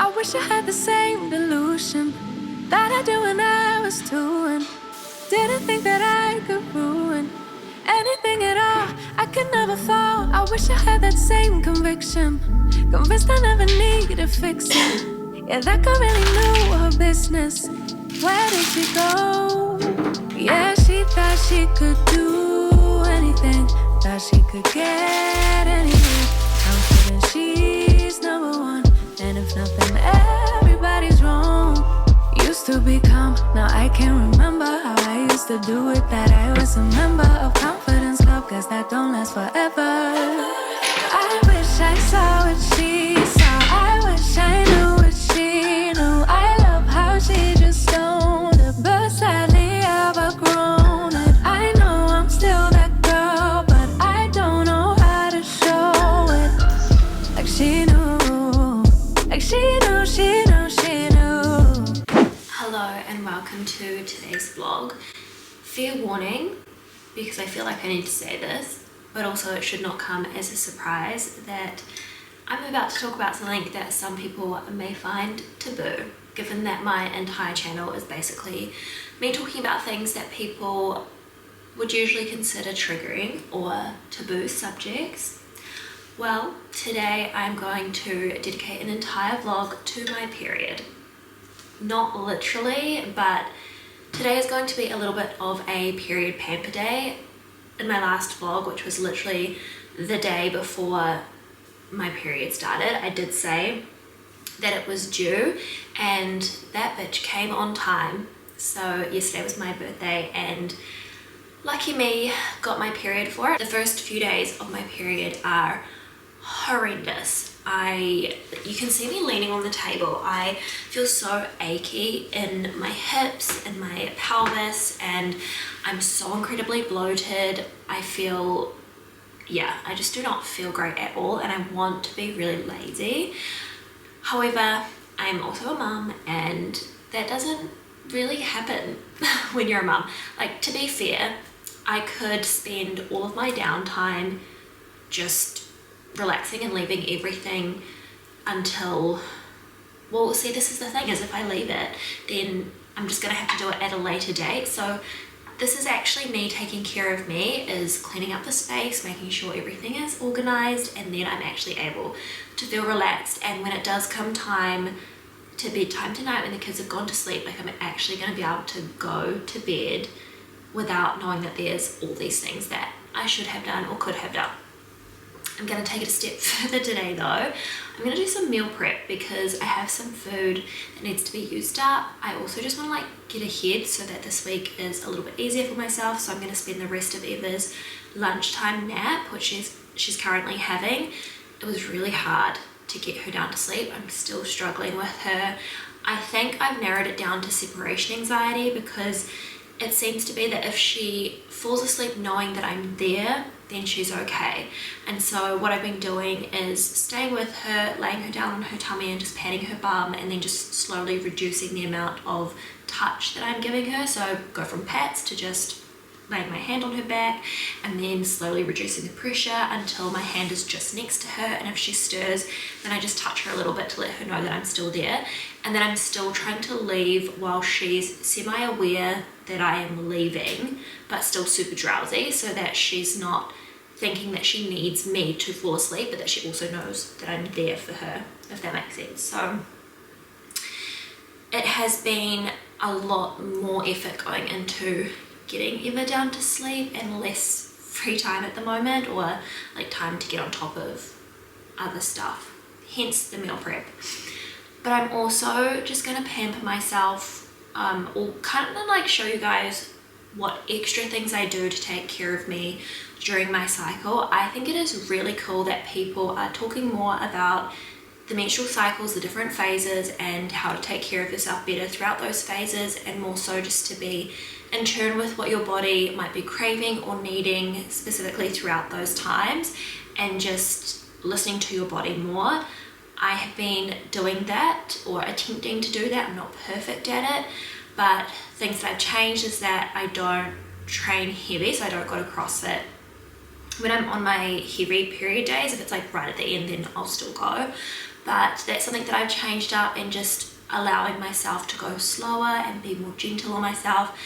I wish I had the same delusion that I do when I was 2 and didn't think that I could ruin anything at all. I could never fall. I wish I had that same conviction, convinced I never needed fixing. Yeah, that girl really knew her business. Where did she go? Yeah, she thought she could do anything, thought she could get anything. Confident she's number one, and if nothing, everybody's wrong. Used to be calm, now I can't remember how I used to do it. That I was a member of Confidence Club, cause that don't last forever. I wish I saw what she saw, I wish I knew what she knew. I love how she just owned it, but sadly I've outgrown it. I know I'm still that girl, but I don't know how to show it. Like she knew, like she knew, she knew, she knew. Hello and welcome to today's vlog. Fair warning, because I feel like I need to say this, but also it should not come as a surprise that I'm about to talk about something that some people may find taboo, given that my entire channel is basically me talking about things that people would usually consider triggering or taboo subjects. Well, today I'm going to dedicate an entire vlog to my period. Not literally, but today is going to be a little bit of a period pamper day. In my last vlog, which was literally the day before my period started, I did say that it was due, and that bitch came on time. So yesterday was my birthday, and lucky me, got my period for it. The first few days of my period are horrendous. You can see me leaning on the table. I feel so achy in my hips and my pelvis, and I'm so incredibly bloated. I feel, yeah, I just do not feel great at all, and I want to be really lazy. However, I'm also a mum, and that doesn't really happen when you're a mum. Like, to be fair, I could spend all of my downtime just relaxing and leaving everything until, well, see, this is the thing, is if I leave it, then I'm just gonna have to do it at a later date. So this is actually me taking care of me, is cleaning up the space, making sure everything is organized, and then I'm actually able to feel relaxed. And when it does come time to bedtime tonight, when the kids have gone to sleep, like, I'm actually going to be able to go to bed without knowing that there's all these things that I should have done or could have done. I'm going to take it a step further today though. I'm going to do some meal prep because I have some food that needs to be used up. I also just want to, like, get ahead so that this week is a little bit easier for myself. So I'm going to spend the rest of Eva's lunchtime nap, which she's currently having. It was really hard to get her down to sleep. I'm still struggling with her. I think I've narrowed it down to separation anxiety, because it seems to be that if she falls asleep knowing that I'm there, then she's okay. And so what I've been doing is staying with her, laying her down on her tummy and just patting her bum, and then just slowly reducing the amount of touch that I'm giving her. So go from pats to just laying my hand on her back, and then slowly reducing the pressure until my hand is just next to her. And if she stirs, then I just touch her a little bit to let her know that I'm still there. And then I'm still trying to leave while she's semi-aware that I am leaving, but still super drowsy, so that she's not thinking that she needs me to fall asleep, but that she also knows that I'm there for her, if that makes sense. So it has been a lot more effort going into getting Eva down to sleep, and less free time at the moment, or like time to get on top of other stuff, hence the meal prep. But I'm also just gonna pamper myself, or kind of like show you guys what extra things I do to take care of me during my cycle. I think it is really cool that people are talking more about the menstrual cycles, the different phases, and how to take care of yourself better throughout those phases, and more so just to be in tune with what your body might be craving or needing specifically throughout those times, and just listening to your body more. I have been doing that, or attempting to do that. I'm not perfect at it, but things that I've changed is that I don't train heavy, so I don't go to CrossFit. When I'm on my heavy period days, if it's like right at the end, then I'll still go. but that's something that I've changed up, and just allowing myself to go slower and be more gentle on myself,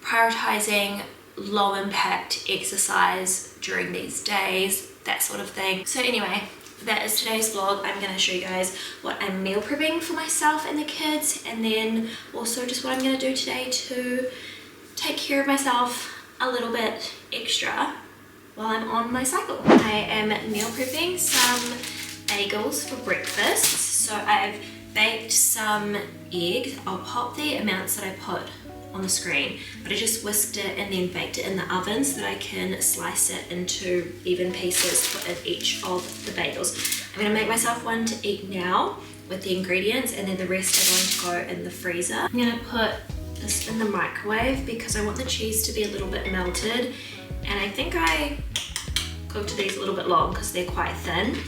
prioritizing low impact exercise during these days, that sort of thing. So anyway, that is today's vlog. I'm going to show you guys what I'm meal prepping for myself and the kids, and then also just what I'm going to do today to take care of myself a little bit extra while I'm on my cycle. I am meal prepping some bagels for breakfast. So I've baked some eggs. I'll pop the amounts that I put on the screen, but I just whisked it and then baked it in the oven so that I can slice it into even pieces for each of the bagels. I'm gonna make myself one to eat now with the ingredients, and then the rest are going to go in the freezer. I'm gonna put this in the microwave because I want the cheese to be a little bit melted, and I think I cooked these a little bit long because they're quite thin.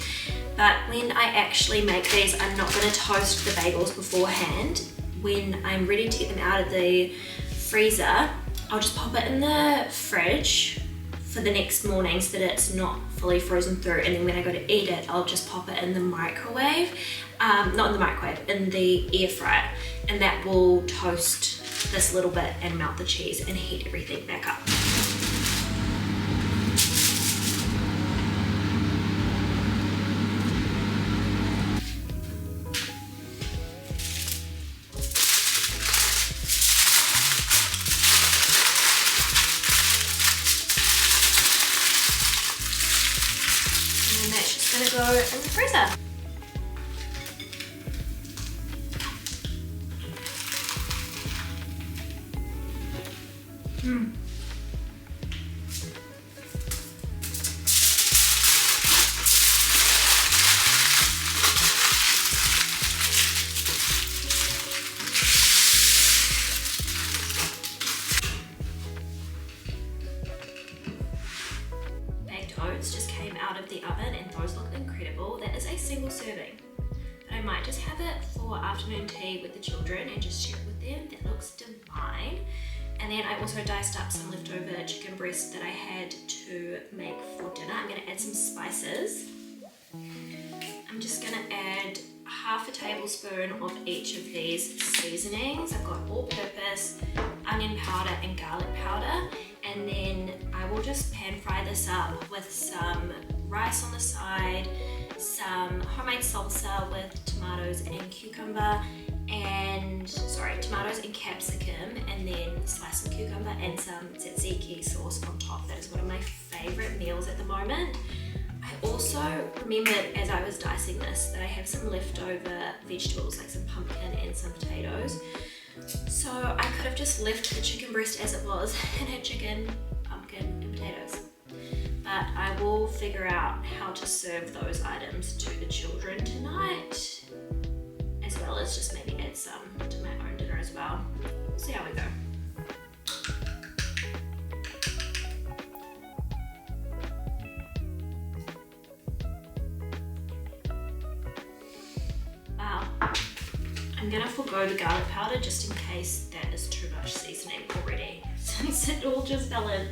But when I actually make these, I'm not gonna toast the bagels beforehand. When I'm ready to get them out of the freezer, I'll just pop it in the fridge for the next morning so that it's not fully frozen through, and then when I go to eat it, I'll just pop it in the microwave, not in the microwave, in the air fryer, and that will toast this little bit and melt the cheese and heat everything back up. And that's just gonna go in the freezer. Baked oats just came out of the oven and those look incredible. That is a single serving, but I might just have it for afternoon tea with the children and just share it with them. That looks divine. And then I also diced up some leftover chicken breast that I had to make for dinner. I'm gonna add some spices. I'm just gonna add half a tablespoon of each of these seasonings. I've got all-purpose, onion powder and garlic powder, and then I will just pan fry this up with some rice on the side, some homemade salsa with tomatoes and cucumber, and tomatoes and capsicum, and then slice some cucumber and some tzatziki sauce on top. That is one of my favorite meals at the moment. I also remembered as I was dicing this that I have some leftover vegetables, like some pumpkin and some potatoes. So I could have just left the chicken breast as it was and had chicken, pumpkin and potatoes. But I will figure out how to serve those items to the children tonight, as well as just maybe add some to my own dinner as well. We'll see how we go. Wow. I'm gonna forgo the garlic powder just in case that is too much seasoning already, since it all just fell in.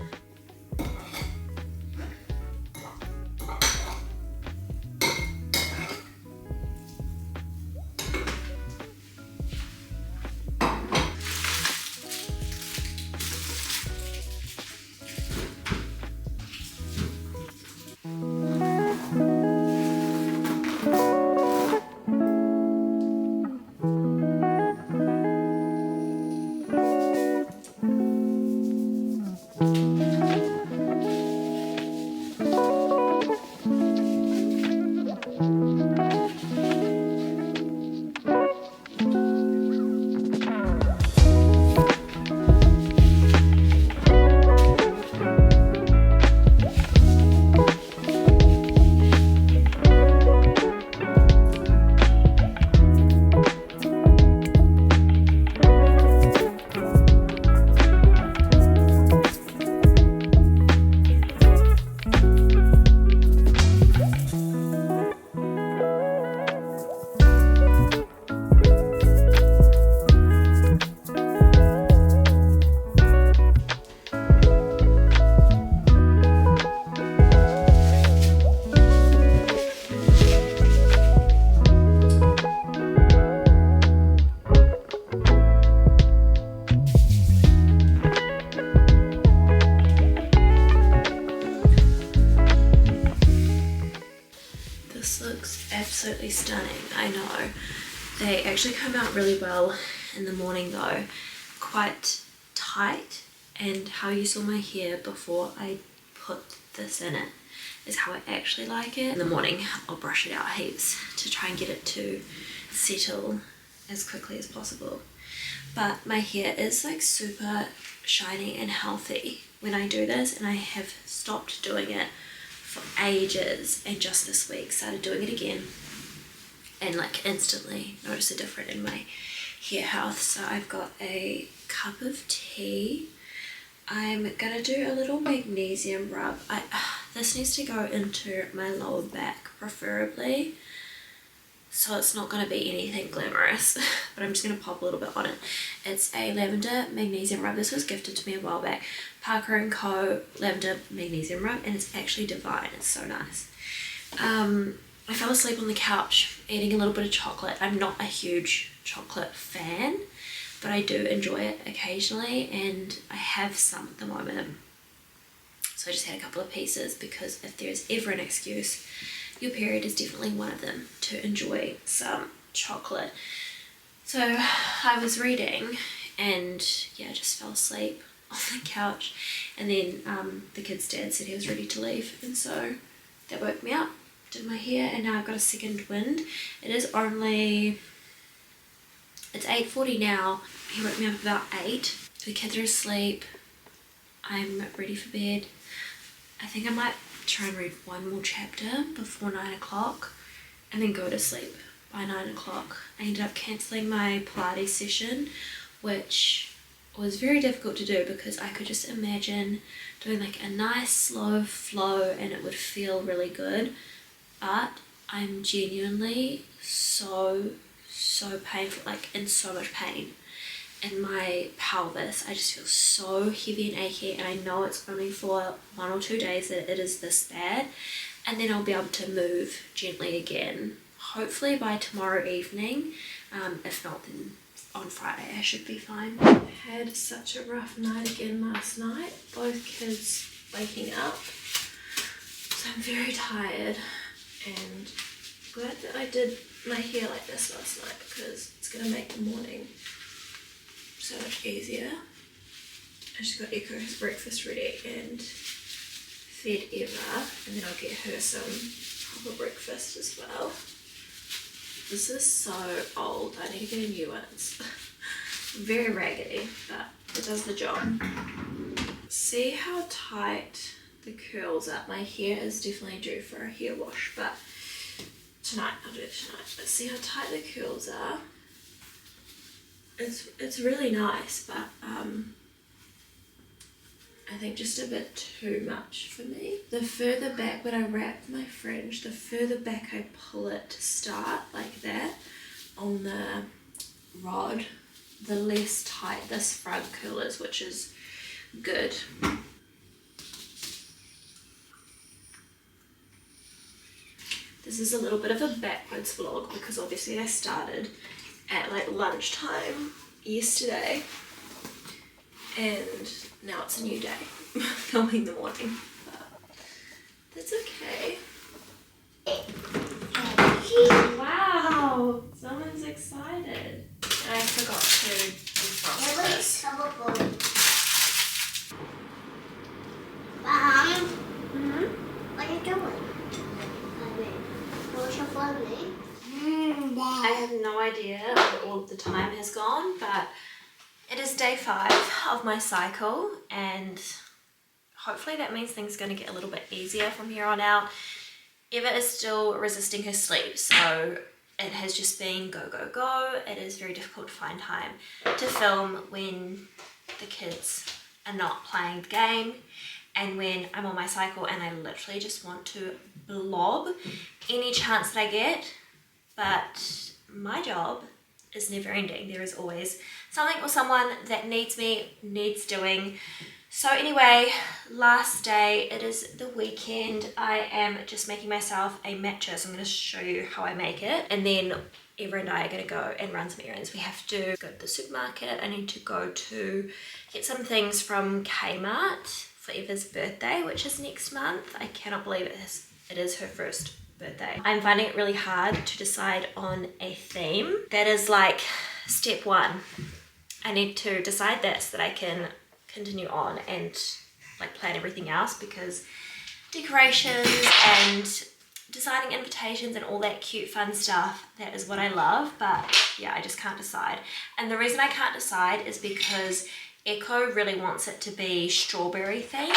absolutely stunning, I know. They actually come out really well in the morning though, quite tight, and how you saw my hair before I put this in it is how I actually like it. In the morning I'll brush it out heaps to try and get it to settle as quickly as possible. But my hair is like super shiny and healthy when I do this, and I have stopped doing it for ages, and just this week started doing it again and like instantly notice a difference in my hair health. So I've got a cup of tea. I'm gonna do a little magnesium rub. This needs to go into my lower back preferably, so it's not going to be anything glamorous, but I'm just going to pop a little bit on it. It's a lavender magnesium rub. This was gifted to me a while back. Parker & Co. lavender magnesium rub, and it's actually divine. It's so nice. I fell asleep on the couch eating a little bit of chocolate. I'm not a huge chocolate fan, but I do enjoy it occasionally, and I have some at the moment. So I just had a couple of pieces, because if there's ever an excuse, your period is definitely one of them, to enjoy some chocolate. So I was reading and yeah, just fell asleep on the couch, and then the kid's dad said he was ready to leave, and so that woke me up, did my hair, and now I've got a second wind. It's 8:40 now. He woke me up about 8. The kids are asleep. I'm ready for bed. I think I might try and read one more chapter before 9 o'clock and then go to sleep by 9 o'clock. I ended up cancelling my Pilates session, which was very difficult to do because I could just imagine doing like a nice slow flow and it would feel really good, but I'm genuinely so painful, like in so much pain in my pelvis. I just feel so heavy and achy, and I know it's only for 1 or 2 days that it is this bad, and then I'll be able to move gently again, hopefully by tomorrow evening. If not, then on Friday I should be fine. I had such a rough night again last night, both kids waking up, so I'm very tired, and glad that I did my hair like this last night, because it's going to make the morning so much easier. I just got Echo's breakfast ready and fed Eva, and then I'll get her some proper breakfast as well. This is so old, I need to get a new one. It's very raggedy, but it does the job. See how tight the curls are? My hair is definitely due for a hair wash, but tonight, I'll do it tonight. But see how tight the curls are? It's really nice, but I think just a bit too much for me. The further back, when I wrap my fringe, the further back I pull it to start, like that, on the rod, the less tight this front curl is, which is good. This is a little bit of a backwards vlog because obviously I started at like lunchtime yesterday, and now it's a new day filming in the morning, but that's okay. Wow, someone's excited. And I forgot to defrost this. Mom, Mm-hmm. what are you doing? What's your family? I have no idea where all of the time has gone, but it is day 5 of my cycle, and hopefully that means things are going to get a little bit easier from here on out. Eva is still resisting her sleep, so it has just been go, go, go. It is very difficult to find time to film when the kids are not playing the game and when I'm on my cycle and I literally just want to blob any chance that I get. But my job is never ending. There is always something or someone that needs me, needs doing. So anyway, last day, it is the weekend. I am just making myself a matcha, so I'm going to show you how I make it. And then Eva and I are going to go and run some errands. We have to go to the supermarket. I need to go to get some things from Kmart for Eva's birthday, which is next month. I cannot believe it has it is her first birthday. I'm finding it really hard to decide on a theme. That is like step one. I need to decide that so that I can continue on and like plan everything else, because decorations and designing invitations and all that cute fun stuff, that is what I love. But yeah, I just can't decide. And the reason I can't decide is because Echo really wants it to be strawberry themed,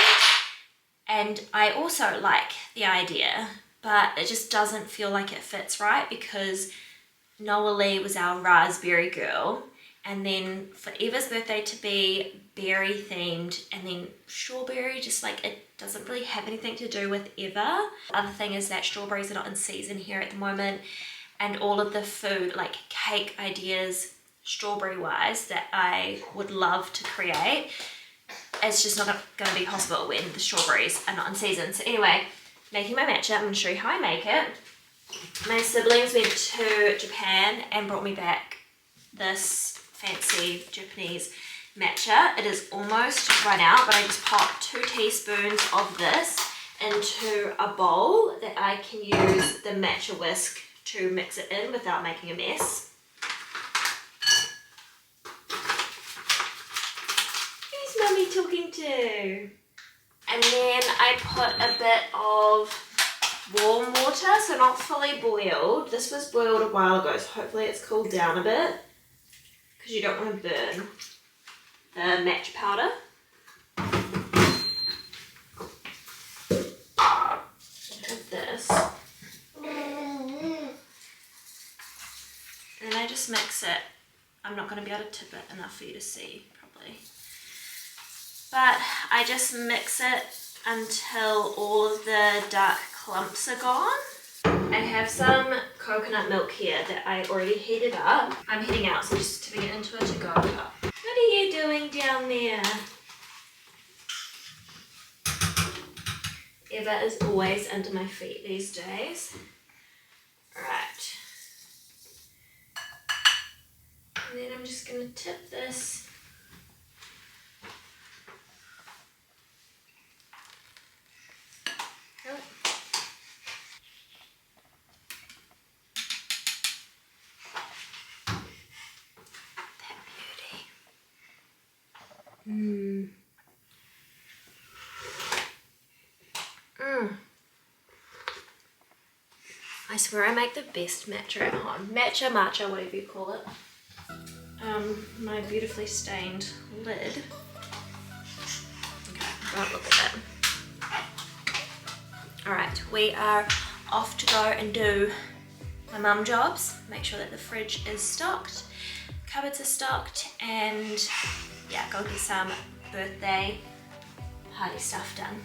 and I also like the idea, but it just doesn't feel like it fits right, because Noah Lee was our raspberry girl, and then for Eva's birthday to be berry themed and then strawberry, just like it doesn't really have anything to do with Eva. The other thing is that strawberries are not in season here at the moment, and all of the food, like cake ideas, strawberry wise, that I would love to create, it's just not going to be possible when the strawberries are not in season. So anyway, making my matcha. I'm going to show you how I make it. My siblings went to Japan and brought me back this fancy Japanese matcha. It is almost run out, but I just popped 2 teaspoons of this into a bowl that I can use the matcha whisk to mix it in without making a mess. Who's Mummy talking to? And then I put a bit of warm water, so not fully boiled. This was boiled a while ago, so hopefully it's cooled down a bit, because you don't want to burn the match powder. Have this. And I just mix it. I'm not going to be able to tip it enough for you to see, probably. But I just mix it until all of the dark clumps are gone. I have some coconut milk here that I already heated up. I'm heating out, so I'm just tipping it into a to-go cup. What are you doing down there? Eva is always under my feet these days. Alright. And then I'm just going to tip this . Oh. That beauty. I swear I make the best matcha at home. Matcha, matcha, whatever you call it. My beautifully stained lid. Okay, don't look at that. Alright, we are off to go and do my mum jobs. Make sure that the fridge is stocked, cupboards are stocked, and yeah, go get some birthday party stuff done.